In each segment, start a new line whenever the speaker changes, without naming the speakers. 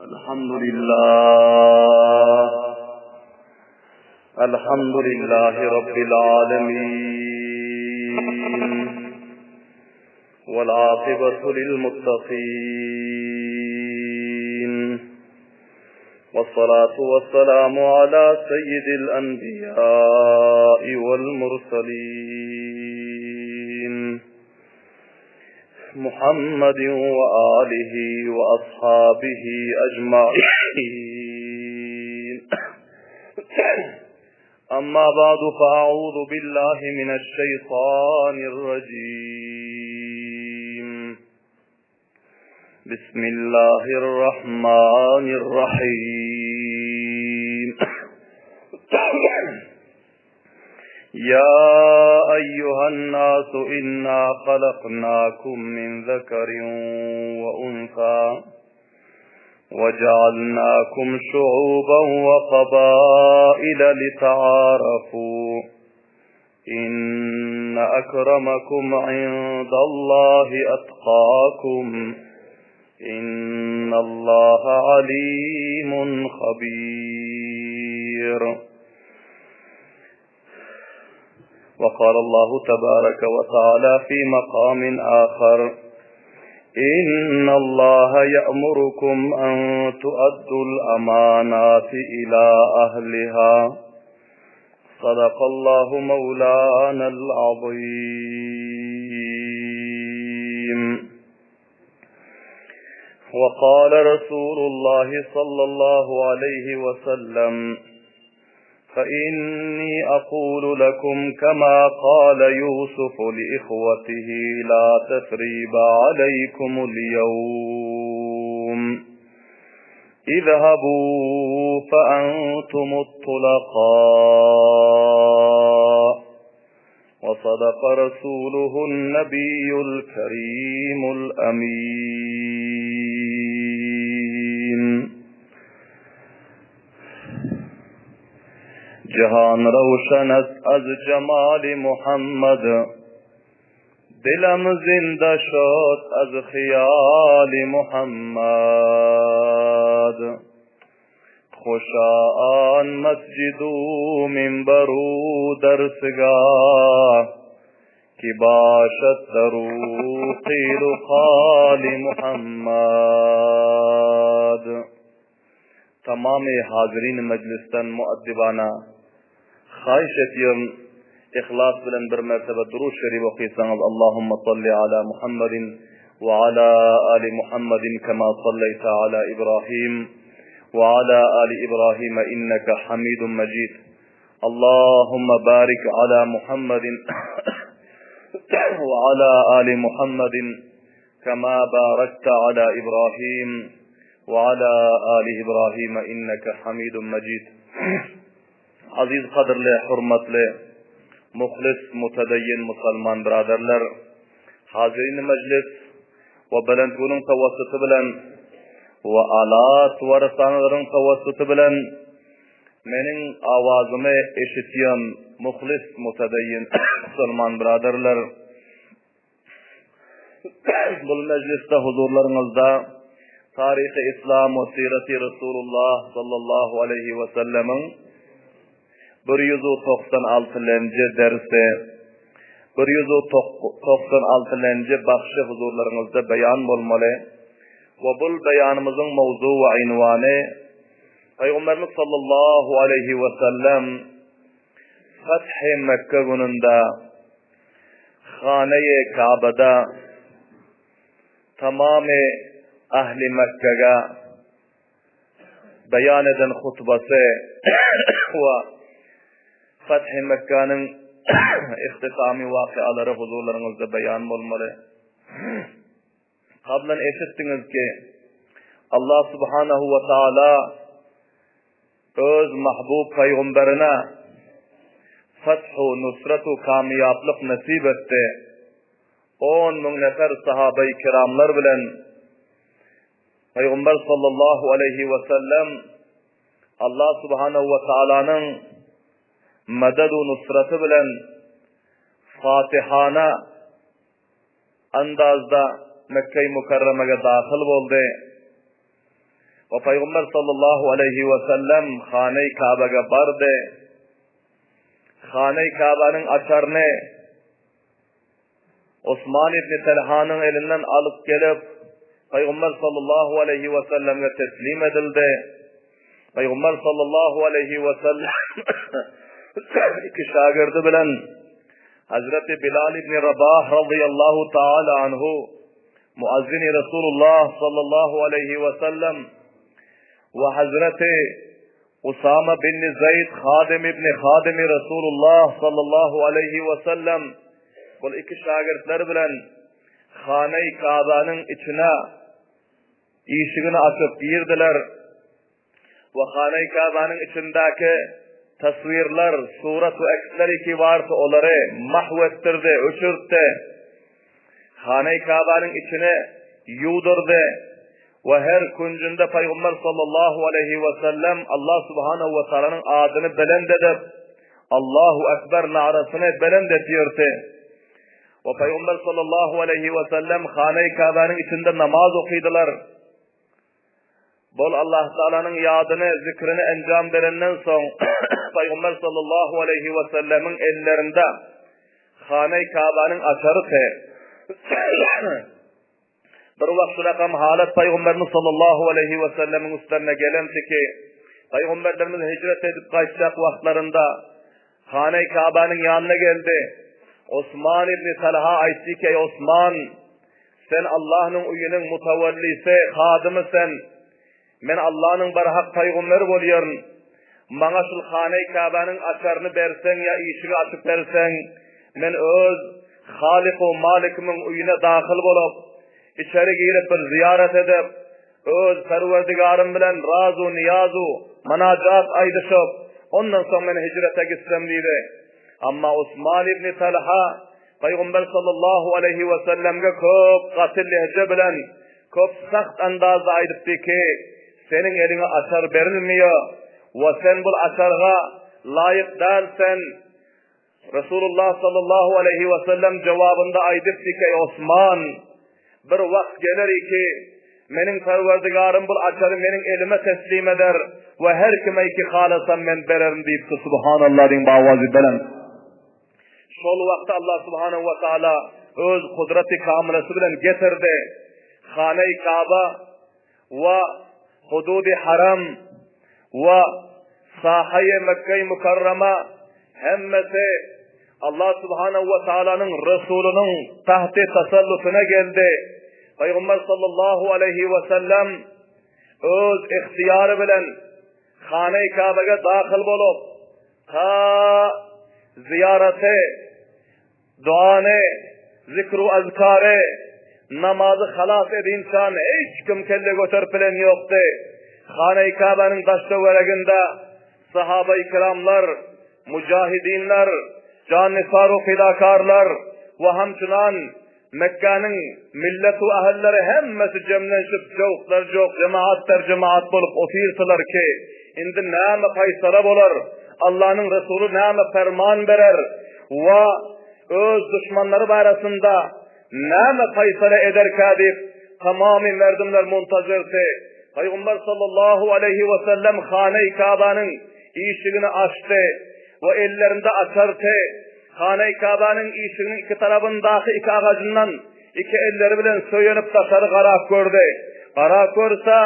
अल्हम्दुलिल्लाह रब्बिल आलमीन वल आक़िबतु लिल मुत्तक़ीन वस्सलातु वस्सलामु अला सय्यिदिल अंबिया'i वल मुरसलीन मुहम्मदिन व आलिहि व अस्हाबिहि अजमाईन। अम्मा बादु फ़अऊज़ु बिल्लाहि मिनश शैतानिर रजीम। बिस्मिल्लाहिर रहमानिर रहीम। या अय्युहन्नासु इन्ना ख़लक़नाकुम मिन ज़करिन व उन्सा वजअलनाकुम शुऊबन व क़बाइल लितआरफ़ू इन्न अक्रमकुम इंदल्लाहि अत्क़ाकुम इन्नल्लाहा अलीमुन ख़बीर। वक़ाल अल्लाहु तबारक व तआला फ़ी मक़ाम आख़र इन्नल्लाहा यअमुरुकुम अन तुअद्दुल अमानाति इला अहलिहा सदक़ल्लाहु मौलानल अज़ीम। वक़ाल रसूलुल्लाहि सल्लल्लाहु अलैहि वसल्लम फ़इन्नी अक़ूलु लकुम कमा क़ाल यूसुफ़ु लिइख़्वतिही ला तस्रीबा अलैकुमुल यौम इज़हबू फ़अन्तुमुत तुलक़ा व सदक़ रसूलुहुन नबियुल करीमुल अमीन। जहान रोशन अज जमाल मोहम्मद दिलम जिंदा शद अज ख़याल मोहम्मद खुशान मस्जिदू मिंबरू दरसगाह की बाशत दरू क़ील क़ाल मोहम्मद। तमाम हाज़रीन मजलिस्तन मुअद्दिबाना ख़ाहिशतियम इखलास बिलन बर मरतबा दुरूद शरीफ व क़ीसंग अल्लाहुम्मा सल्लि अला मुहम्मदिन व अला आलि मुहम्मदिन कमा सल्लैता अला इब्राहीम व अला आलि इब्राहीम इन्नका हमीदुम मजीद। अल्लाहुम्मा बारिक अला मुहम्मदिन व अला आलि मुहम्मदिन कमा बारकता अला इब्राहीम व अला आलि इब्राहीम इन्नका हमीदुम मजीद। अजीज कदर ले हुर्मत ले मुखलिस मुतदय्यन मुसलमान बरादरलर हाज़रीन मजलिस व बुलंद गुनुं तवस्सुत बिलन व आलात व रसानदरों तवस्सुत बिलन मेनिंग आवाज़ में इश्तियम मुखलिस मुतदय्यन मुसलमान बरादरलर बुल मजलिस ता हुज़ूरलरिंगज़दा तारीख़ इस्लाम व सीरत रसूलुल्लाह सल्लल्लाहु अलैहि वसल्लम बरियुज़ु 96 derse biriyüzü 96 baxşı huzurlarınızda beyan bolmalı ve bu beyanımızın mevzu ve ünvanı Peygamberimiz sallallahu aleyhi ve sellem Fath-i Mekke gününde Khane-i Kabe'de tamamı ahli Mekke'ye beyan eden hutbası ve Fath-i Mekke'nin ihtitami vakiaları huzurlarınızda beyan olmalı. Kablen eşittiniz ki Allah subhanahu ve taala öz mahbub peygamberine fathu, nusratu, kamiyaplık nasip etti. 10.000 nefer sahabe-i kiramlar bilen Peygamber sallallahu aleyhi ve sellem Allah subhanahu ve taala'nın madad-u nusratı bilen Fatihana andazda Mekke-i Mukarreme'ye daxil bo'ldi. ve Peygamber sallallahu aleyhi ve sellem Hane-i Kabe'ye bardı. Hane-i Kabe'nin açarını Osman ibn Talha'nın elinden alıp gelip Peygamber sallallahu aleyhi ve sellem'e teslim edildi. Peygamber sallallahu aleyhi ve sellem iki şagirdi bilen Hazreti Bilal ibn Rabah radıyallahu ta'ala anhu muazzini Resulullah sallallahu aleyhi ve sellem ve Hazreti Usama bin Zeyd Hadim ibn Hadim Resulullah sallallahu aleyhi ve sellem bu iki şagirdler bilen Hane-i Kabe'nin içine işigini açıp girdiler ve Hane-i Kabe'nin içindeki tasvirler, suret ve eksleri ki varsa onları mahvettirdi, uçurttu. Hane-i Kabe'nin içine yudurdu ve her kuncunda Peygamber sallallahu aleyhi ve sellem Allah subhanahu ve teala'nın adını belend edip Allahu Ekber narasını belend ediyordu. Ve Peygamber sallallahu aleyhi ve sellem Hane-i Kabe'nin içinde namaz okuydular. Bol Allah Teala'nın yadını, zikrini encam verenden son Peygamber sallallahu aleyhi ve sellemin ellerinde Hane-i Kabe'nin açarı bir vakit rakam halet Peygamberimiz sallallahu aleyhi ve sellemin üstlerine gelendi ki Peygamberlerimiz hicret edip kaçacak vaktlarında Hane-i Kabe'nin yanına geldi. Osman ibn Talha aytti ki Osman sen Allah'ın uyunun mutavallisi, hadımı sen. Men Allah'ın barhak peygamberi boluyorum. Bana şu Hane-i Kabe'nin açarını bersen ya işini açıp bersen men öz Halik-u Malik'imin uyuna dahil bolup içeri girip bir ziyaret edip öz Perverdigarım bilen razu niyazu manacat aydışıp ondan sonra men hicrete gitsem deydi. Amma Osman ibn Talha Peygamber sallallahu aleyhi ve sellem'e köp katil lehce bilen köp sakt andazda aydıptı ki senin eline açar verilmiyor ve sen bu açarga layık değilsen. Resulullah sallallahu aleyhi ve sellem cevabında aydıptı ki Osman bir vakt gelir ki menin Perverdigarım bu açarı menin elime teslim eder ve her kime ki halasam men bererim deyip ki subhanallah din bavazi belen. Şol vakti Allah subhanahu ve taala öz kudreti kamilesi bilen getirdi. Hane-i Kabe ve hudud-i haram ve sahayı Mekke-i Mukarrama hemmesi Allah subhanahu ve taala'nın Resulünün tahti tasallutuna geldi. Peygamber sallallahu aleyhi ve sellem öz ihtiyarı bilen Hane-i Kabe'ye dahil bolup ta ziyareti, duanı, zikru azkarı, namazı halas edinsan hiç kim kelle götürüp bilen yoktu. Hane-i Kabe'nin taşta vereginde sahabe-i kiramlar, mücahidinler, can-ı fidakarlar ve hamçınan Mekke'nin millet-u ahilleri hemmesi cemlenşip coklar cemaat bolup otirsalar ki indi näme faysala bolar, Allah'ın Resulü näme ferman berer ve öz düşmanları barasında näme faysala eder kadip tamamı merdimler muntazirdi. Peygamber sallallahu aleyhi ve sellem Hane-i Kabe'nin işini açtı ve ellerinde açardı. Hane-i Kabe'nin işinin iki tarafındaki iki ağacından iki elleri bilen söylenip taşarı qarak gördü. Qarak görse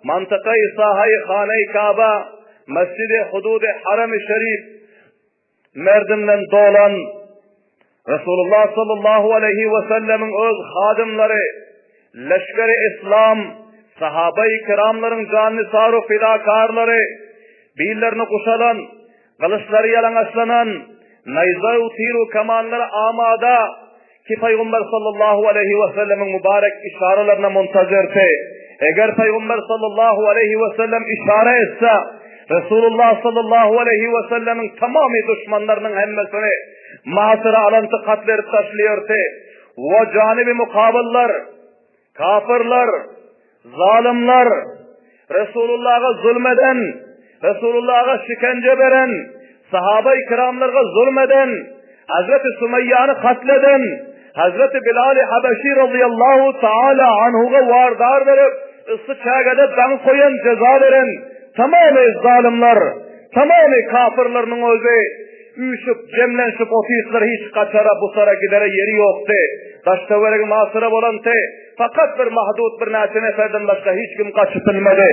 mantıkayı sahayı Hane-i Kabe Mescid-i Hudud-i Haram-ı Şerif merdimden dolan Resulullah sallallahu aleyhi ve sellemin öz hadimleri leşkeri İslam sahabe-i kiramların canlı sarı fidakarları billerini kuşalan kılıçları yalanaçlanan nayza-u tiru kamanları amada ki Peygamber sallallahu aleyhi ve sellemin mübarek işarelerine muntazirdi. Eğer Peygamber sallallahu aleyhi ve sellem işare etse Resulullah sallallahu aleyhi ve sellemin tamamı düşmanlarının hemmesini mahsıra alantı katleri taşlıyordu. Ve canibi mukabıllar, kafirler, zalimler, Resulullah'a zulmeden, Resulullah'a şikence veren, sahabe-i kiramlarga zulmeden, Hazreti Sümeyye'ni katleden, Hazreti Bilal-i Habeşi radıyallahu ta'ala anhuga vardar verip, ısı çağada dan koyan ceza veren tamamı zalimler, tamamı kafirlerin özü, üşüp, cemlenşip otisler hiç kaçara busara gidere yeri yoktu. Daştaverek masıra bolantı, fakat bir mahdut bir nasi neferden başka hiç kim kaçıp bilmedi.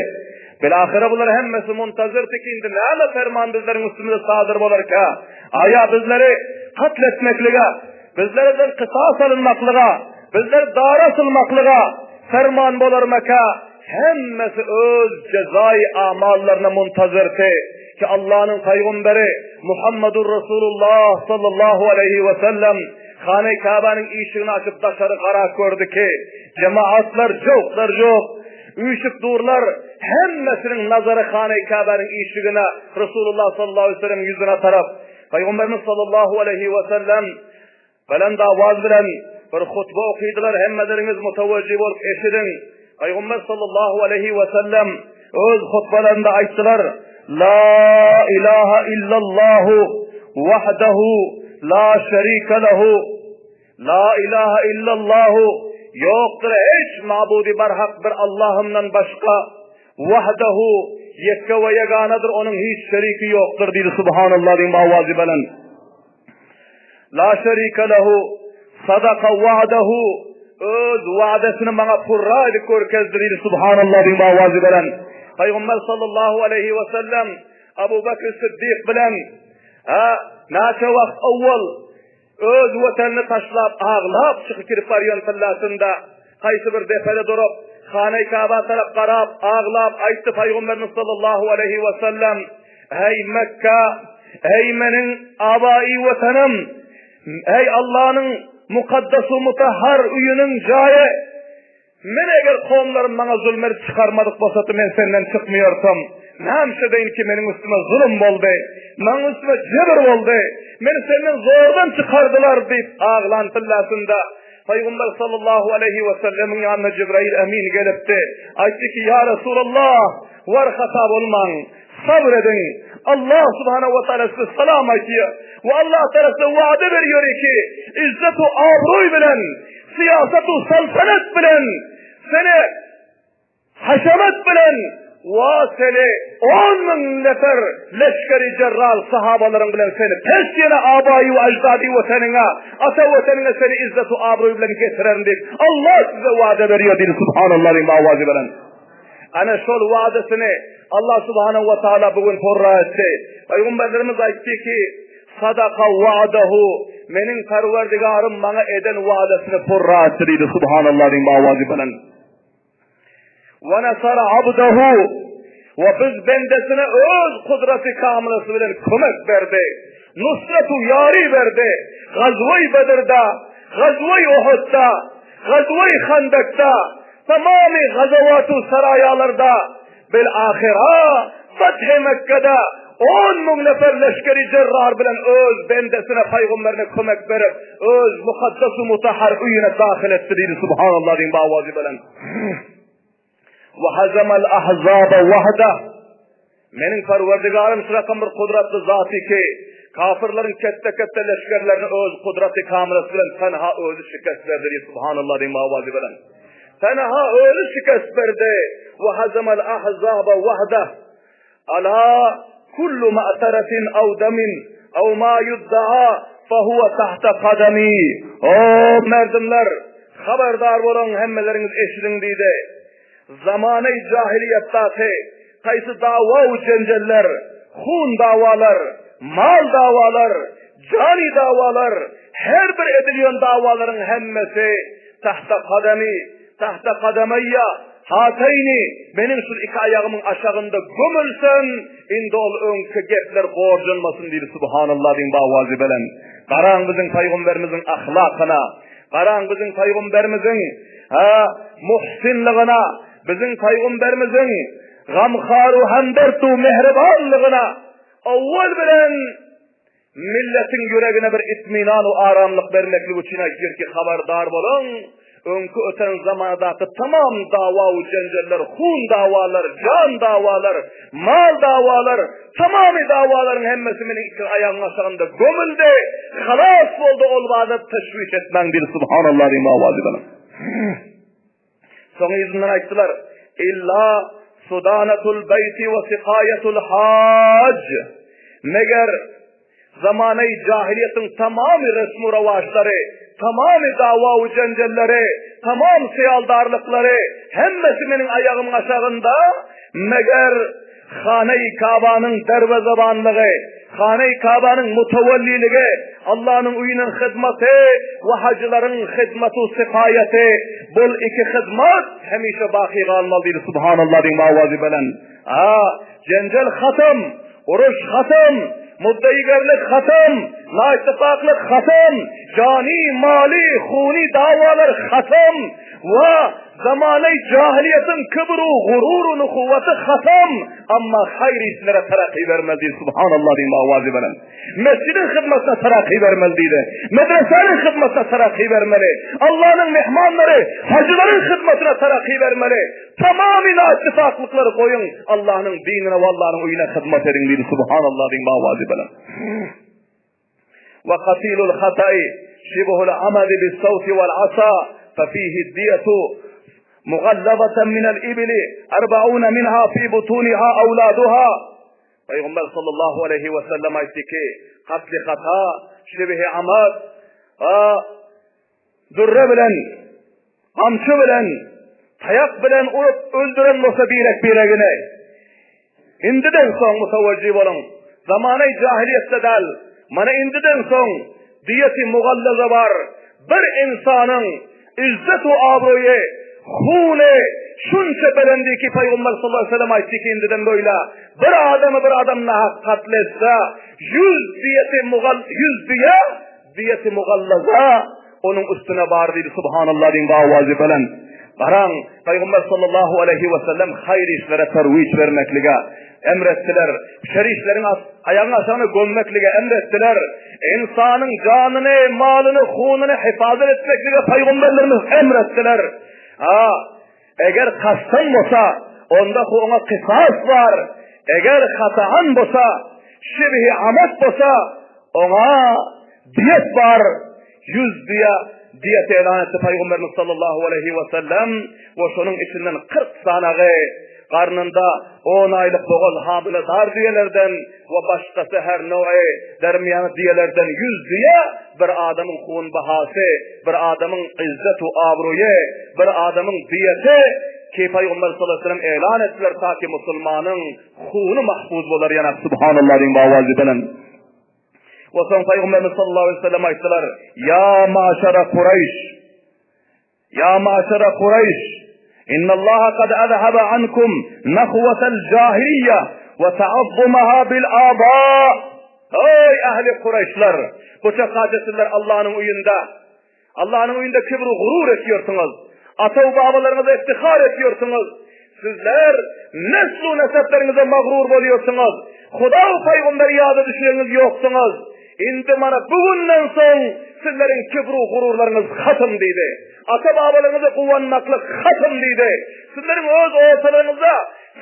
Bilahire bunlar hemmesi muntazır tekindi. Nâme ferman bizlerin üstümüze sadır bolarka, aya bizleri katletmekliğe, bizlerden kısas alınmaklığa, bizler dara sılmaklığa ferman bolarmaka, hemmesi öz cezai amallarına muntazırtı. Ki Allah'ın peygamberi Muhammedur Resulullah sallallahu aleyhi ve sellem Hane-i Kabe'nin işini açıp dışarı karar gördü ki cemaatler çok üşüp durlar hemmesinin nazarı Hane-i Kabe'nin işine Resulullah sallallahu aleyhi ve sellem yüzüne taraf Peygamberimiz sallallahu aleyhi ve sellem falan da vaaz bilen bir hutbe okuydular hemmeleriniz mutevecci olup eşidin Peygamber sallallahu aleyhi ve sellem öz hutbelerinde ayttılar La ilahe illallahu vahdehu la şerike lehu La ilahe illallahu yoktur hiç mabudi barhak bir Allah'ımdan başka vahdehu yekke ve yeganedir onun hiç şeriki yoktur dedi subhanallah diyeyim avazi belen La şerike lehu sadaka va'dehu öz vaadesini bana purra edip körkezdir dedi subhanallah diyeyim avazi belen Peygamber sallallahu aleyhi ve sellem Abu Bakr Sıddık bilen naçe vakt avval öz vatanını taşlap ağlap çıkıp kirip varyon fillasında kaysı bir defede durup Hane-i Kabe taraf qarab ağlap aytdı Peygamberimiz sallallahu aleyhi ve sellem ey Mekke ey menin abai vatanım ey Allah'ın mukaddesu mutahhar uyunun cayı men eğer kavimlerim bana zulmeri çıkarmadık basatı men senden çıkmıyorsam namşe deyin ki benim üstüme zulüm oldu benim üstüme cebir oldu beni senden zordan çıkardılar deyip ağlantıllasında Peygamber sallallahu aleyhi ve sellemin yanına Cibrail emin gelipti aytti ki ya Resulallah var hatap olman sabredin Allah subhanahu ve teala size selam aytıyor ve Allah teala size vaade veriyor ki izzetu abruy bilen siyasatu saltanat bilen seni haşamet bilen vaseli 10.000 nefer leşkeri cerral sahabaların bilen seni pes yine abayı ve ecdadi vatanına ata vatanına seni izzetu abruy bilen getiren deyip Allah size vaade veriyor dedi subhanallah'ın mavazi bilen ana şol vaadesini Allah subhanahu ve teala bugün porra etti Peygamberlerimiz aytti ki sadaka vaadahu menin perverdigarım bana eden vaadesini porra etti dedi subhanallah'ın mavazi bilen ve nasara abdahu ve biz bendesine öz kudreti kamilesi bilen kömek verdi nusretu yari verdi gazve-i Bedir'de gazve-i Uhud'da gazve-i Handak'ta tamamı gazavatu sarayalarda bilahira Feth-i Mekke'de 10.000 nefer leşkeri cerrar bilen öz bendesine peygamberine kömek verip öz mukaddesu mutahhar uyuna dahil etti dedi subhanallah diyeyim bavazi bilen ve hazemel ahzaba vahda menin perverdigarım sırakan bir kudretli zati ki kafirlerin kette leşkerlerini öz kudreti kamilesi bilen tenha özü şikest verdi dedi subhanallah diyeyim bavazi bilen tenha özü şikest verdi ve hazemel ahzaba vahda ala kullu ma'taratin ev demin ev ma yudda'a fehuve tahta kademi o merdimler haberdar olun hemmeleriniz eşidin deydi zamanı cahiliyettaki kaysı dava cenceller hun davalar mal davalar cani davalar her bir ediliyon davaların hemmesi tahta kademeyya hatayni benim şu iki ayağımın aşağında gömülsün indi ol önkü gepler borcunmasın deydi subhanallah din bavazi bilen karan bizim peygamberimizin ahlakına karan bizim peygamberimizin muhsinliğine bizim peygamberimizin gamharu hamdertu mehribanlığına avval bilen milletin yüreğine bir itminanu aramlık vermeklik için ki haberdar olun önkü öten zamandaki tamam dava-u cenceller, hun davalar, can davalar, mal davalar, tamamı davaların hemmesinin iki ayağın aşağında gömüldü, halas oldu olmadı teşviş etmen bir subhanallah ima vazibenim. Sonra yüzünden ayttılar, illa sudanatul beyti ve sikayetul hac. Meger zamanı cahiliyetin tamamı resmu revaçları, tamamı dava-u cencelleri, tamam seyaldarlıkları, hemmesinin ayağımın aşağında, meger Hane-i Kaba'nın dervezabanlığı, Hane-i Kaba'nın mutevelliliği, Allah'ın uyunun hizmeti ve hacıların hizmeti, sikayeti, bu iki hizmet hemişe baki kalmalıydı. Subhanallah bin mavazi belen. Cencel hatım, oruç hatım, muddaigerlik hatım, naittifaklık hatım, cani, mali, huni davalar hatım ve zamanı cahiliyetin kibru, gururu, kuvveti hatım ama hayır işlere terakki vermelidir. Subhanallah din mavazi belen. Mescidin hizmetine terakki vermeliydi. Medresenin hizmetine terakki vermeli. Allah'ın mehmanları, hacıların hizmetine terakki vermeli. Tamamıyla ittifaklıkları koyun. Allah'ın dinine ve Allah'ın uyuna hizmet edin dedi. Subhanallah din mavazi belen. Ve katilul hatay şibuhul amadi bis savti vel asa fefihi diyetu مغلظة من الإبل 40 منها في بطونها أولادها. Peygamber sallallahu aleyhi ve sellem aytti ki katli hata, şebihi amad, zürre bilen, amçı bilen, tayak bilen urup öldüren olsa biregine. İndiden son mutavacib olun. Zamanı cahiliyette del. Mana indiden son diyeti mugallaza var. Bir insanın izzet-u abroye hune şunca belendi ki Peygamber sallallahu aleyhi ve sellem aytti ki indiden böyle bir adamla katletse 100 diyeti mugallaza onun üstüne bağırdıydı. Subhanallah din bağvazı belen. Baran Peygamber sallallahu aleyhi ve sellem hayır işlere terviç vermeklige emrettiler. Şer'i işlerin ayağını aşağına gömmeklige emrettiler. İnsanın canını, malını, hununu hifazet etmeklige Peygamberlerimiz emrettiler. Eğer kastın olsa onda ona kısas var. Eğer hataan olsa, şebihi amet olsa ona diyet var. 100 diyet elan etti Peygamberimiz sallallahu aleyhi ve sellem ve şunun içinden 40 sanağı karnında 10 aylık boğaz hamiledar diyelerden ve başkası her nevi dermiyanı diyelerden 100 bir adamın hun bahası, bir adamın izzet-u abruye, bir adamın diyeti ki Peygamber sallallahu aleyhi ve sellem elan ettiler ta ki Müslümanın hunu mahfuz olar yanak. Subhanallah din bavazi belen. Ve son Peygamberimiz sallallahu aleyhi ve sellem ayettiler ya maşara Kureyş, ya maşara Kureyş, İnna Allah kad azhaba ankum nahwatal cahiliye ve ta'azzumaha bil aba. Ey ehli Kureyşler, bu çakacesizler Allah'ın uyunda kibru gurur ediyorsunuz. Ata babalarınıza iftihar ediyorsunuz. Sizler neslu neseplerinize mağrur oluyorsunuz. Huda Peygamber yadı düşüneniz yoksunuz. İndi mana bugünden son sizlerin kibru gururlarınız hatım deydi. Ata babalarınızı kuvvanmaklık hatım deydi. Sizlerin öz ortalarınızda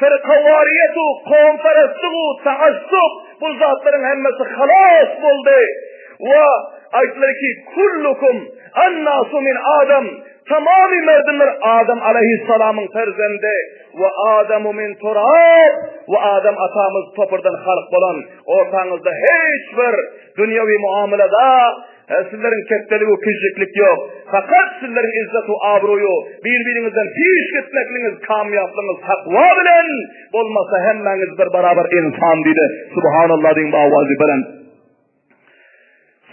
ferkavariyetu, konferensuğu, taassub bu zatların hemmesi halas buldu. Ve ayetleri ki kullukum annasu min Adem, tamamı merdinler Adem aleyhisselamın terzendi ve Ademu min turab ve Adem atamız topurdan halk olan ortanızda hiçbir dünyevi muamelede sizlerin ketteliği küçüklik yok. Fakat sizlerin izzet-u abruyu birbirinizden piş gitmekliğiniz, kamyaplığınız takva bilen olmasa hemmeniz bir beraber insan dedi. Subhanallah din bağvazı bilen.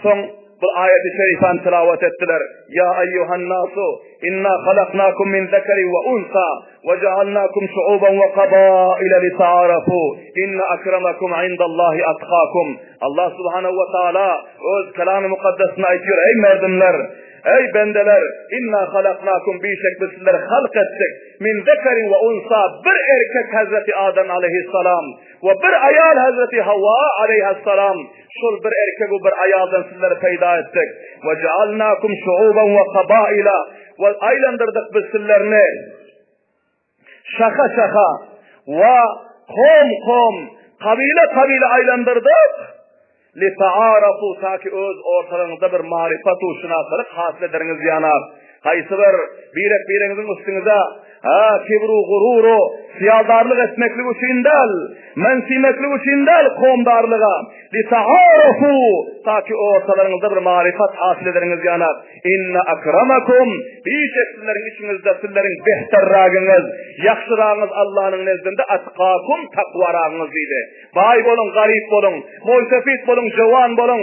Son bu ayeti şerifen tilavet ettiler. Ya eyyuhan nasu inna halaknakum min zekeri ve unsa ve cealnakum şuuban ve kabaile li ta'arafu inna akramakum indallahi atkakum. Allah subhanahu ve taala öz kelam-ı mukaddesine ayetiyor. Ey merdinler, ey bendeler, inna halaknakum bir şekilde sizleri halk ettik. Min zekeri ve unsa, bir erkek Hazreti Adem aleyhisselam ve bir ayal Hazreti Havva aleyhisselam. Şol bir erkek ve bir ayaldan sizleri peyda ettik. Ve cealnakum şuuban ve kabaila ve aylandırdık biz sizlerini şaka şaka ve kom kabile aylandırdık. Li ta'arafu, ta ki öz ortalarınızda bir marifatu şinasalık hasletleriniz yanar. Kaysı birinizin üstünüze kibru gururu, siyadarlık etmeklik için değil, mensimeklik için değil, komdarlığa. Lita'arufu, ta ki o ortalarınızda bir marifat hasıl ederiniz yanar. İnne akramakum, diyecek sizlerin içinizde sizlerin behterrağınız, yakşırağınız Allah'ın nezdinde atkakum takvarağınız idi. Bay bolun, garip bolun, moltefit bolun, cevan bolun,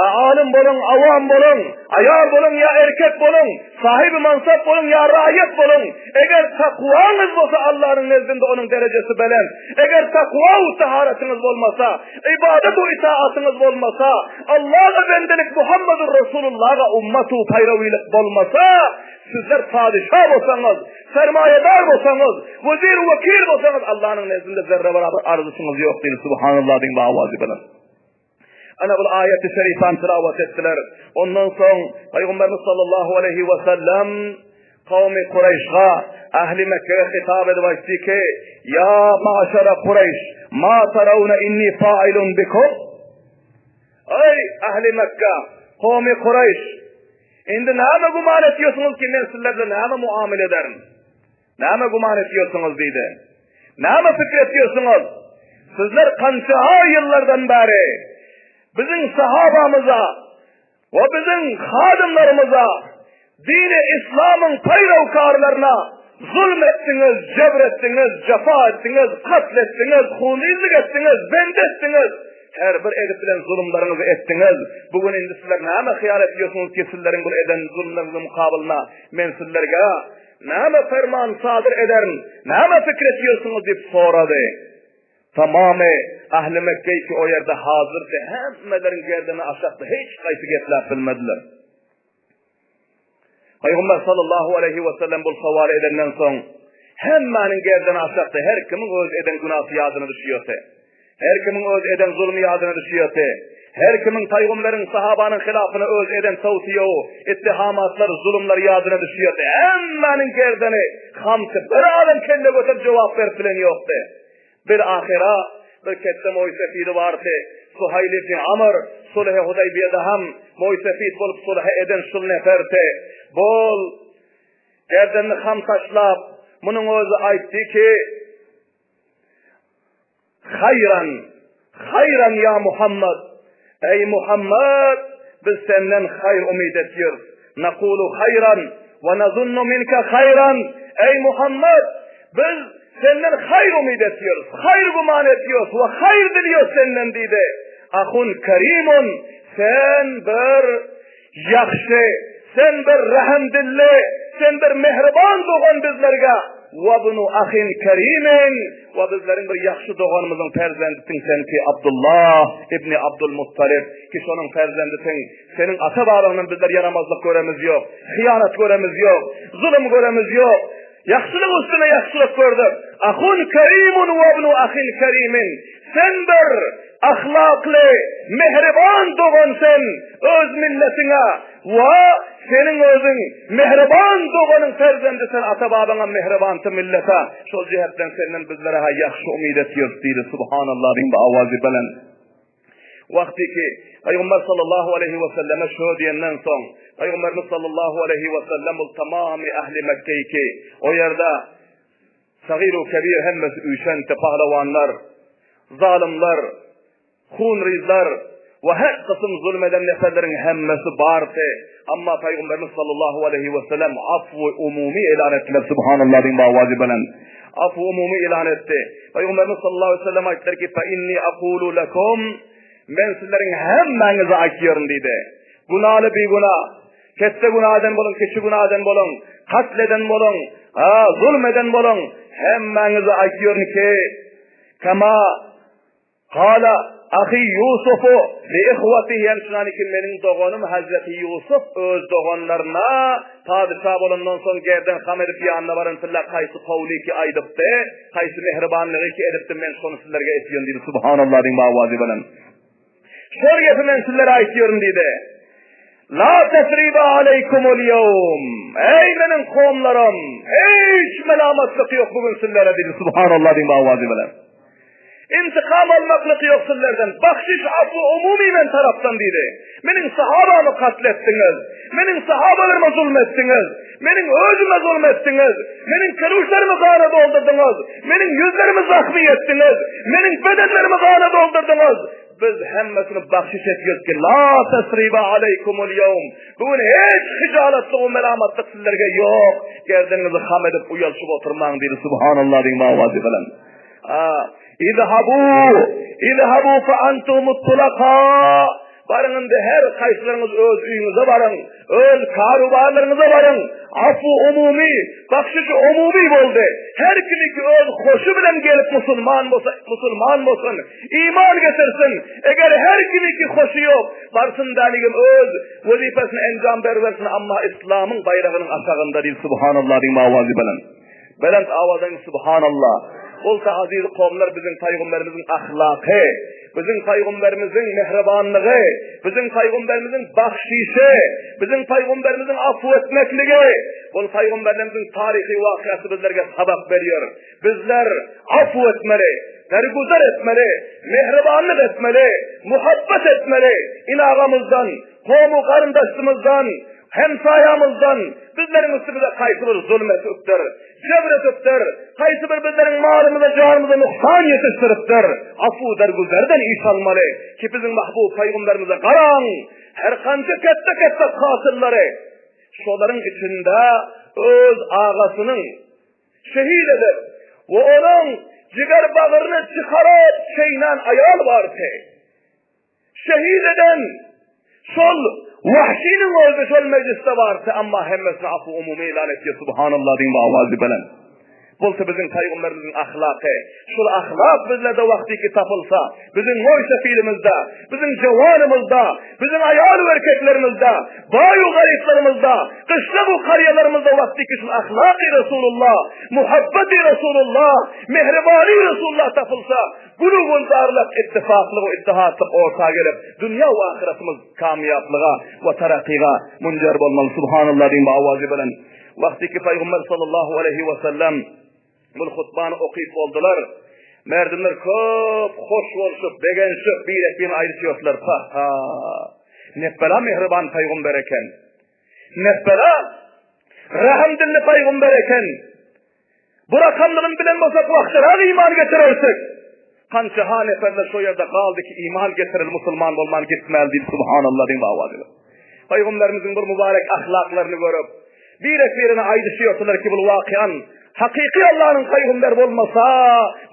alim bolun, avam bolun, ayar bolun ya erkek bolun, sahibi mansap bolun ya raiyet bolun. Eğer takvanız olsa Allah'ın nezdinde onun derecesi belen. Eğer takva-u taharetiniz olmasa, ibadet-u itaatınız olmasa, Allah'a bendelik Muhammedur Resulullah'a ummatu payravilik olmasa, sizler padişah olsanız, sermayedar olsanız, vazir vekil olsanız Allah'ın nezdinde zerre beraber arzusunuz yok değil. Subhanallah din bağvazı bilen. Ana bu ayeti şerifan tilavet ettiler. Ondan sonra Peygamberimiz sallallahu aleyhi ve sellem kavmi Kureyş'a, ahli Mekke'ye hitap edip ki, ya maşara Kureyş, ma taravne inni failun bikum. Ey ahli Mekke, kavmi Kureyş, indi nâme guman ediyorsunuz ki ben sizlerle nâme muamele ederim? Nâme guman ediyorsunuz deydi. Nâme fikir ediyorsunuz? Sizler kança yıllardan beri bizim sahabamıza ve bizim hadimlerimize dini İslam'ın payravkarlarına zulmettiniz, cebrettiniz, cefa ettiniz, katlettiniz, hunizlik ettiniz, bendettiniz. Her bir edip bilen zulümlerinizi ettiniz. Bugün indi sizler nâme hıyal ediyorsunuz ki sizlerin bu eden zulümlerinizin mukabilına men sizlerge nâme ferman sadır ederim, nâme fikir ediyorsunuz deyip soradı. Tamamı ahli Mekke'yi ki o yerde hazırdı. Hemmelerin gerdini aşaktı. Hiç kaysı getler bilmediler. Peygamber sallallahu aleyhi ve sellem bu savale edenden son hemmenin gerdini aşaktı. Her kimin öz eden günahı yadına düşüyorsa. Her kimin öz eden zulmü yadına düşüyorsa. Her kimin Peygamberin sahabanın hilafını öz eden tavsiyo, ittihamatlar, zulümler yadına düşüyorsa. Hemmenin gerdini hamsı. Bir adam kendine götür cevap verfilen yoktu. Bir ahira bir kette Moysefid vardı. Suhayl ibn Amr sulh-i Hudaybiye'de ham Moysefid bolup sulh eden şul neferdi. Bol gerdenini ham taşlap bunun özü aytdı ki hayran ya Muhammed, ey Muhammed, biz senden hayır umid ediyoruz. Nakulu hayran ve nazunnu minke hayran, ey Muhammed, biz senden hayır umid ediyoruz, hayır guman ediyoruz ve hayır diliyoruz senden deydi. Ahun kerimun, sen bir yakşı, sen bir rahmdilli, sen bir mehriban doğan bizlerge. Ve bunu ahin kerimin, ve bizlerin bir yakşı doğanımızın ferzendisin sen ki Abdullah İbni Abdülmuttalib, ki şunun ferzendisin. Senin ata bağlarının bizler yaramazlık göremiz yok, hıyanet göremiz yok, zulüm göremiz yok. Yaxşılık üstüne yaxşılık gördük. Ahun kerimun ve ibnu ahin kerimin. Sen bir ahlaklı, mehriban doğan sen öz milletine ve senin özün mehriban doğanın ferzendi sen ata babana mehribantı millete. Şu cihetten senin bizlere yaxşı umid ediyoruz deydi. Subhanallah din bu avazi bilen. Vakti ki Peygamber sallallahu aleyhi ve selleme şu diyenden son Peygamberimiz sallallahu aleyhi ve sellem tamamı ahli Mekke'yi ki o yerde sagir-u kebir hemmesi üşente pahlevanlar, zalimler, hunrizler ve her kısım zulmeden neferlerin hemmesi bardı. Ama Peygamberimiz sallallahu aleyhi ve sellem afvu umumi ilan ettiler. Subhanallah din bağvazı bilen. Afvu umumi ilan etti. Peygamberimiz sallallahu aleyhi ve sellem ayetler ki فَاِنِّي أَقُولُ لَكُمْ ben sizlerin hemmenize aytıyorum deydi. Günahlı bir günah. Kesse günahden bolun, keçi günahden bolun, katleden bolun, zulmeden bolun. Hemmenize aytıyorum ki kema kala ahi Yusuf'u ve ihvatihi hemşinani ki benim doğanım Hazreti Yusuf öz doğanlarına padişah olundan son gerden kamerip yanına varın sizler kaysı kavli ki aydıptı, kaysı mehribanlığı ki ediptim ben şunu sizlerge etiyorum deydi. Subhanallah din bağvazı bilen. Şor yapımın sizlere aytıyorum deydi. La tesribe aleykumul yevm. Ey benim kavmlarım. Hiç melamatlık yok bugün sizlere dedi. Subhanallah din bağvazı bilen. İntikam almaklık yok sizlerden. Bakşiş affı umumi men taraftan dedi. Menin sahabamı katlettiniz. Menin sahabalarıma zulmettiniz. Menin özüme zulmettiniz. Menin kırışlarımı kana doldurdunuz. Menin yüzlerimi zahmi ettiniz. Menin bedenlerimi kana doldurdunuz. Biz hemmesini bakşiş ediyoruz ki la tesriba aleykumul yevm. Bugün hiç hicalatlık ve melamatlık sizlerge yok. Gerdinizi ham edip uyalışıp oturmayın dedi. Subhanallah deyin mavazi falan. İzhabu fe antumut tulaka. Barın de her kayıtlarınız öz üyünüze varın. Öz karubarlarınıza varın. Afu umumi, bakşıcı umumi oldu. Her kimi ki öz hoşu bilen gelip Müslüman olsun, iman getirsin. Eğer her kimi ki hoşu yok, varsın daligim öz vazifesini encam verversin ama İslam'ın bayrağının aşağında değil. Subhanallah diyeyim avazi belen. Belent avazın subhanallah. Olsa aziz kavimler bizim peygamberimizin ahlakı, bizim peygamberimizin mehribanlığı, bizim peygamberimizin bahşişi, bizim peygamberimizin affı etmekliği, bu peygamberimizin tarihi vakıası bizlerge sabak veriyor. Bizler affı etmeli, dergüzar etmeli, mehribanlık etmeli, muhabbet etmeli, inağımızdan, kavmu karındaşımızdan, hemsayamızdan, bizlerin üstümüze kaysı bir zulmetüktür, cebretüktür, kaysı bir bizlerin malımıza, canımıza noksan yetiştiriptir. Afu dergüzerden iş almalı ki bizim mahbub peygamberimize karan, her kanca kette kasırları, şoların içinde öz ağasının şehit edip, ve onun cigar bağırını çıkarıp şeyden ayal vardı. Şehit eden, sol, vahşinin oldu şol mecliste varsa ama hemmesine affı umumi ilan ediyor. Subhanallah deyin ve avazi belen. Bulsa bizim peygamberimizin ahlakı, şul ahlak bizlerde vakti ki tapılsa, bizim oy sefilimizde, bizim cevanımızda, bizim ayal ve erkeklerimizde, bayu gariplerimizde, kışla bu kariyalarımızda vakti ki şul ahlak-ı Resulullah, muhabbeti Resulullah, mehribani Resulullah tapılsa, gulubun darlık, ittifaklık ve ittihatlık ortaya gelip, dünya ve ahiretimiz kamiyatlığa ve terakkiga muncerb olmalı. Subhanallah deyin ve avazi belen. Vakti ki Peygamber sallallahu aleyhi ve sellem bu hutbanı okuyup oldular. Merdinler çok hoş oluşup, begenşip, bir ekmeğini ayrışıyorlar. Nefbela mehriban Peygamber eken. Nefbela rahimdilli Peygamber eken. Bu rakamların bilen olsak vaktiler iman getirirsek. Kança ha neferler şu yerde kaldı ki iman getirir, Müslüman olman gitmeli değil. Subhanallah deyin ve avazıyla. Peygamberimizin bu mübarek ahlaklarını görüp, bir ekberine ayrışıyorlar ki bu vakian hakiki Allah'ın peygamber olmasa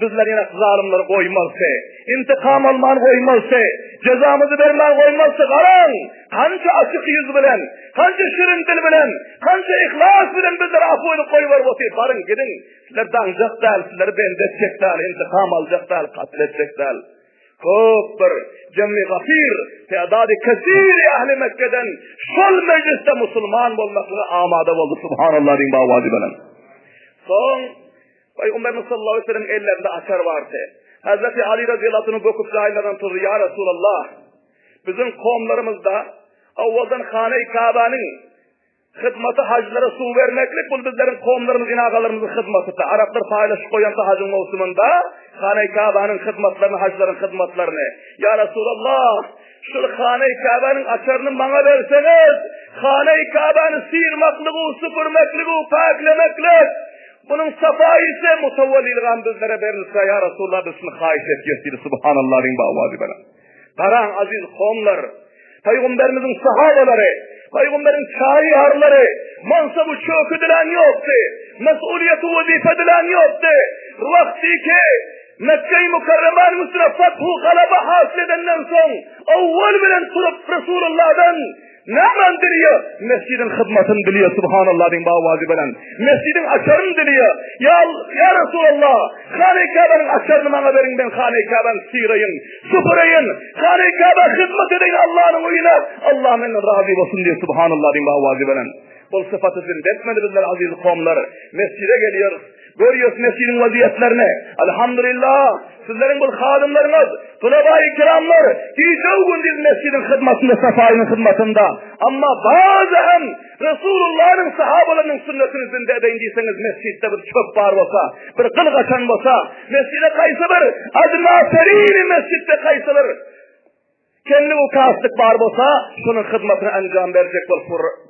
bizler yine zalimleri koymazsa, intikam alman koymazsa, cezamızı vermen koymazsa karan, kança açık yüz bilen, kança şirin dil bilen, kança ihlas bilen bizler affoylu koyuver oti barın gidin, sizler danacak değil, sizleri bendetecek değil, intikam alacak değil, katledecek değil. Köpür, cemmi gafir, teadadi kesiri ahli Mekke'den şol mecliste Müslüman olmakla amade oldu. Subhanallah deyin bağvazi belen. Son, Peygamberimiz sallallahu aleyhi ve sellem ellerinde açar vardı. Hazreti Ali radıyallahu anh'ı bokup sahilerden turdu. Ya Resulallah, bizim kavimlerimizde avvaldan Hane-i Kabe'nin hizmeti hacılara su vermeklik, bu bizlerin kavimlerimiz, inagalarımızın hizmeti. Araplar paylaşıp koyan hacın mevsiminde Hane-i Kabe'nin hizmetlerini, hacıların hizmetlerini. Ya Resulallah, şu Hane-i Kabe'nin açarını bana verseniz, Hane-i Kabe'ni sıyırmaklığı, süpürmekliği, paklemeklik, bunun safayisi mutavvalilgan bizlere verilse ya Resulullah biz şunu haiş etkiyor. Subhanallah deyin bağvazi bana. Karan aziz kavimler, Peygamberimizin sahabeleri, Peygamberin şahiharları, mansabı çöküdülen yoktu, mesuliyeti vazifedilen yoktu. Vakti ki Mekke-i Mukarremen üstüne fathu galaba hasıl edenden son, avval bilen turup Resulullah'dan Ne'men diliyor, mescidin hizmetini biliyor. Subhanallah deyin bağvazi bilen. Mescidin açarını diliyor. Ya Resulallah, Hane-i Kabe'nin açarını bana verin, ben Hane-i Kabe'ni sıyırayım, süpüreyim, Hane-i Kabe hizmet edeyim Allah'ın uyuna, Allah benden razı olsun diye. Subhanallah deyin bağvazi bilen. Bu sıfatı zindetmedi bizler aziz kavimler. Mescide geliyoruz, Görüyoruz mescidin vaziyetlerini. Elhamdülillah. Sizlerin bu hadimleriniz, tulaba-i kiramlar, giycev gündüz mescidin hizmetinde, safayının hizmetinde. Ama bazen Resulullah'ın sahabalarının sünnetini zinde edindiyseniz mescitte bir çöp var olsa, bir kıl kaçan olsa, mescide kaysalar, adına serini mescitte kaysalar, kendi ukaslık var olsa, şunun hizmetine encam verecek ol,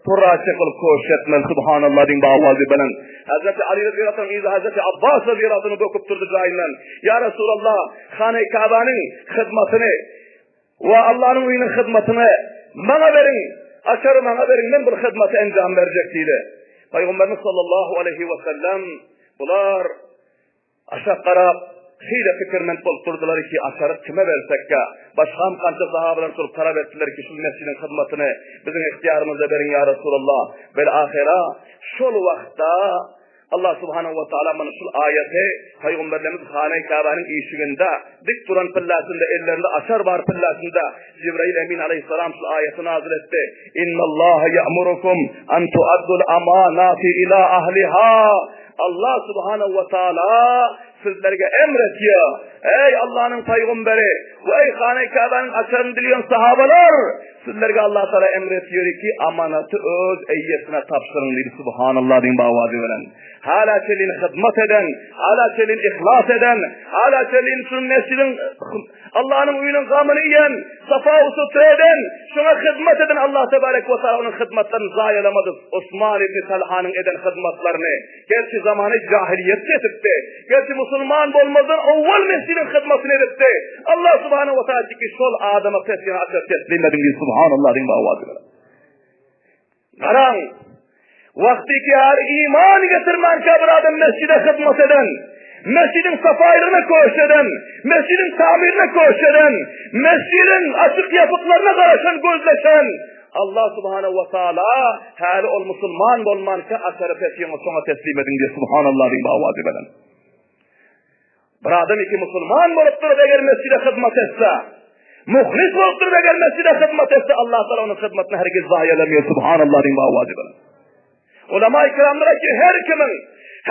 purraçek ol, koşetmel, subhanallah din bağvazı belen. Hazreti Ali Radıyallahu anh, Hazreti Abbas Radıyallahu anh'ı dokup durdu cahilinden. Ya Resulallah, Hane-i Kabe'nin hizmetini ve Allah'ın uyunun hizmetini bana verin, açarı bana verin, ben bir hizmete encam verecek deydi. Peygamberimiz sallallahu aleyhi ve sellem, bunlar aşağı karab, hile fikirmen durdular ki aşarıp kime versek ya, başkam kanca sahabeler sorup talep ettiler ki şu mescidin hizmetini bizim ihtiyarımıza verin ya Resulallah. Vel ahira, şol vakta Allah subhanahu wa ta'ala bana şu ayeti Peygamberimiz Hane-i Kabe'nin işiginde dik duran pillasında, ellerinde aşar var pillasında Cibrail Emin aleyhisselam şu ayeti nazil etti. İnna Allah ya'murukum an tu'addul amanati ila ahliha. Allah subhanahu wa ta'ala sizlerge emretiyor. Ey Allah'ın peygamberi ve ey Hane-i Kabe'nin açarını diliyon sahabalar, sizlerge Allah Teala emretiyor ki amanatı öz eyyesine tapşırın dedi. Subhanallah din bağvazı veren. Hala kelin hizmet eden, hala kelin ihlas eden, hala kelin şu mescidin Allah'ın uyunun gamını yiyen, safa-u sutra eden, şuna hizmet eden Allah Tebarek ve Teala onun hizmetlerini zayi alamadı. Osman İbni Talha'nın eden hizmetlerini, gerçi zamanı cahiliyet getirdi, gerçi Müslüman olmadan evvel mescidin hizmetini etti. Allah Subhanahu ve Teala ki şol adama teslim teslim edin diye Subhanallah din bağvazı. Karan, vakti ki her iman getirmen ki bir adam mescide hizmet eden, mescidin safaylığına koş eden, mescidin tamirine koş eden, mescidin açık yapıtlarına karışan, gözleşen, Allah Subhanahu ve Teala hali ol Müslüman olman ki aşarı teslim sonra teslim edin diye Subhanallah din bağvazı beden. Bir adam iki Müslüman olup durup eğer mescide hizmet etse, muhlis olup durup eğer mescide hizmet etse, Allah Teala onun hizmetini herkes zayi edemiyor. Subhanallah din bağvazı beden. Ulema-i kiramlara ki her kimin,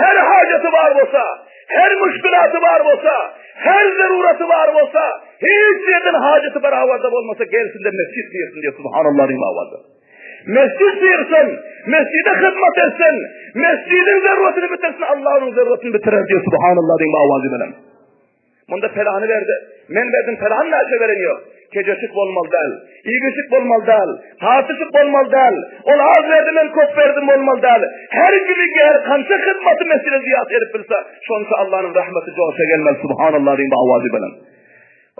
her haceti var olsa, her müşkülatı var olsa, her zarureti var olsa, hiç yerden haceti beraber olmasa gelsin de mescid diyorsun diye Subhanallah din bağvazı. Mescid diyorsun, mescide hizmet etsin, mescidin zaruretini bitirsin, Allah'ın zaruretini bitirir diyor Subhanallah din bağvazı benim. Bunda pelahını verdi, men verdim pelahını nerede vereniyor? Gecesik olmalı değil, ilgisik olmalı değil, tartışık olmalı değil, onu az verdim ben kop verdim olmalı değil. Her gibi her kança hizmeti mescide ziyaret edip bilse, sonuçta Allah'ın rahmeti coşa gelmez Subhanallah din bağvazı benim.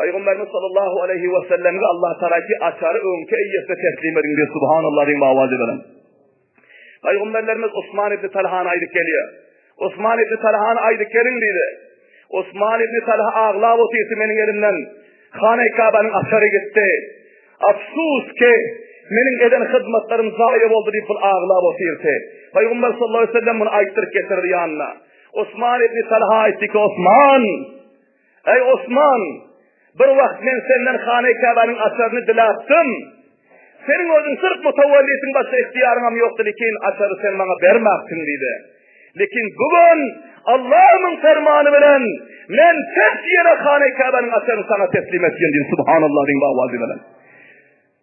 Peygamberimiz sallallahu aleyhi ve sellem'e Allah Teala ki açarı önkü eyyesine teslim edin diye Subhanallah din bağvazı benim. Peygamberlerimiz Osman İbni Talha'na aydık geliyor. Osman İbni Talha'na aydık gelin dedi. Osman İbni Talha ağlav otiyesi benim elimden. Hane-i Kabe'nin açarı gitti. Afsus ki benim eden hizmetlerim zayıf oldu deyip ağlav otiyesi. Peygamber sallallahu aleyhi ve sellem bunu ayıttırıp getirdi yanına. Osman İbni Talha ayıttı ki Osman, ey Osman, bir vakit ben senden Hane-i Kabe'nin açarını dilattım. Senin özün sırf mutavvalliyetin başka ihtiyarınam yoktu, lekin açarı sen bana vermezsin dedi. Lekin bugün Allah'ın fermanı bilen men tek yere Hane-i Kabe'nin açarını sana teslim etken dedi. Subhanallah din bağvazı bilen.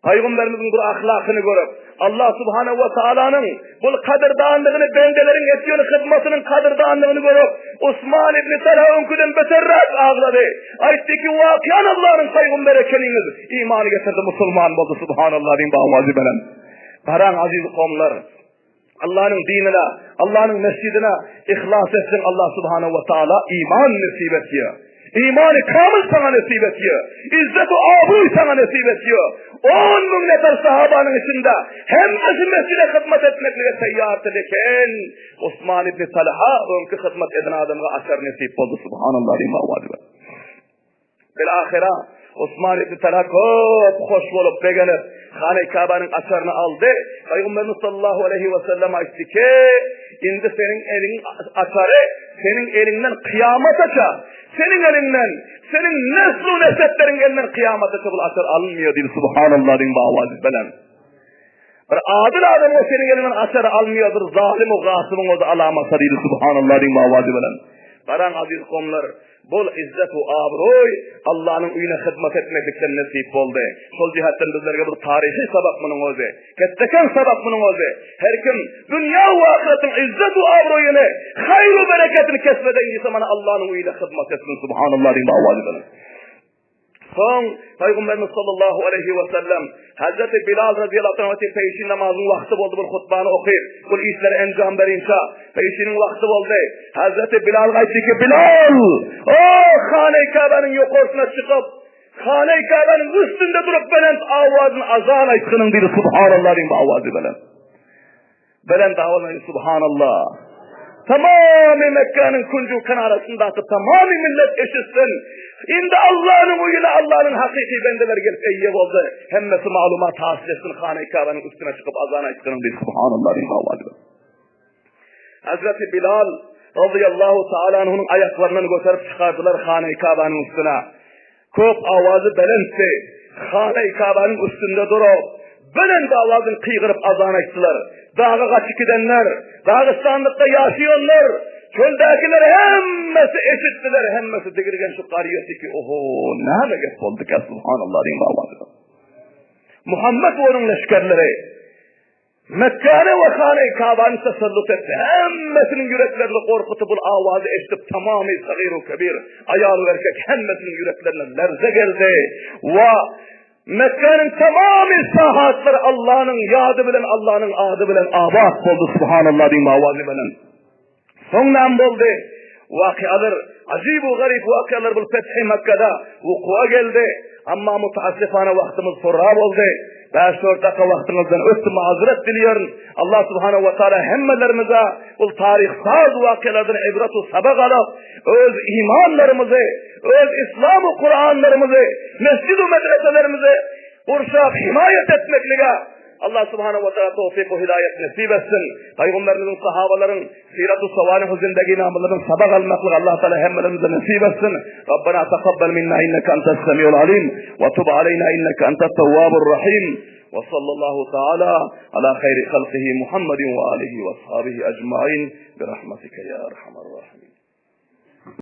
Peygamberimizin bu ahlakını görüp Allah Subhanahu ve Taala'nın bu kadırdağınlığını, bendelerin ettiğini, hizmetinin kadırdağınlığını görüp Osman İbni Talha önküden beterrak ağladı. Ayette ki vakiyan Allah'ın peygamberi kendiniz imanı getirdi, Müslüman oldu. Subhanallah din bağvazı bilen. Karan aziz kavmler, Allah'ın dinine, Allah'ın mescidine ihlas etsin Allah Subhanahu ve Taala iman nasip ediyor. İmanı kamil sana nasip ediyor. İzzet-i abuy sana nasip ediyor. 10 bin nefer sahabanın içinde hemmesi mescide hizmet etmekle seyyartı leken Osman İbni Talha önkü hizmet eden adamına aşar nasip oldu. Subhanallah diyeyim avazı. Bilahira Osman İbni Talha çok hoş olup beğenip Hane-i Kabe'nin aşarını aldı. Peygamberimiz sallallahu aleyhi ve sellem açtı ki indi senin elin aşarı senin elinden kıyamet açar. Senin elinden, senin neslu neseplerin elinden kıyamete kabul açar alınmıyor değil. Subhanallah din bağvazı belen. Bir adil adam o senin elinden asar almıyordur. Zalim o gasımın o da alaması değil. Subhanallah din mavazi bilen. Karan aziz komlar. Bol izzet ve abroy Allah'ın uyuna hizmet etmekten nasip oldu. Sol cihattan bizlerge bir tarihi sabak bunun ozi. Ketteken sabak bunun ozi. Her kim dünya ve ahiretin izzet ve abroyunu hayır ve bereketini kesmeden insan bana Allah'ın uyuna hizmet etsin. Subhanallah din mavazi bilen. Son Peygamberimiz sallallahu aleyhi ve sellem Hazreti Bilal radıyallahu anh peşin namazın vakti oldu bir hutbanı okuyup bu işleri encam verince peşinin vakti oldu. Hazreti Bilal kaydı ki Bilal Hane-i Kabe'nin yukarısına çıkıp Hane-i Kabe'nin üstünde durup belend avazın azan aytkının biri subhanallah diyeyim avazı belend. Belend avazın subhanallah. Tamamı Mekke'nin kuncu kanarasındaki tamamı millet eşitsin. İndi Allah'ın uyuna Allah'ın hakiki bendeler gelip eyyev oldu. Hemmesi malumat tahsil etsin Hane-i Kabe'nin üstüne çıkıp azan aytkının bir subhanallah diyeyim avazı. Hazreti Bilal radıyallahu ta'ala anh'ın ayaklarını götürüp çıkardılar Hane-i Kabe'nin üstüne. Köp avazı belendti. Hane-i Kabe'nin üstünde durup belend avazını kıygırıp azan ayttılar. Dağa kaçık gidenler, Dağıstanlıkta yaşayanlar, çöldekiler hemmesi eşittiler, hemmesi digirgen şu kariyeti ki oho ne hareket oldu ki subhanallah diyeyim avazı. Muhammed ve onun leşkerleri Mekke'ne ve Hane-i Kabe'ni tesallut etti. Hemmesinin yüreklerini korkutup bu avazı eşitip tamamı sagir-u kebir, ayal ve erkek hemmesinin yüreklerine lerze geldi. Ve Mekke'nin tamamı sahatları Allah'ın yadı bilen, Allah'ın adı bilen abad oldu subhanallah diyeyim avazı bilen. Sondan oldu. Vakialar, acib-u garip vakialar bu Fethi Mekke'de vuku'a geldi. Ama mutaassifane vaktimiz sorrab oldu. 5-4 dakika vaktinizden öttü mazeret diliyorum. Allah subhanahu ve teala hemmelerimize bu tarihsaz vakialardan ibret-u sabak alıp öz imanlarımızı, öz İslam-ı Kur'anlarımızı, mescid-u medreselerimizi urşak himayet etmekliğe Allah subhanahu ve teala tevfik ve hidayet nasip etsin. Peygamberimizin, sahabaların, sirat-u savanihu zindagi namlarının sabak almaklığı Allah teala hemmelerimize nasip etsin. Rabbena taqabbal minna inneke entes semiyul alim ve tub aleyna inneke entes tevvabur rahim. Ve sallallahu teala ala hayri halqihi Muhammedin ve alihi ve ashabihi ecmain bi rahmetike ya erhamer rahim.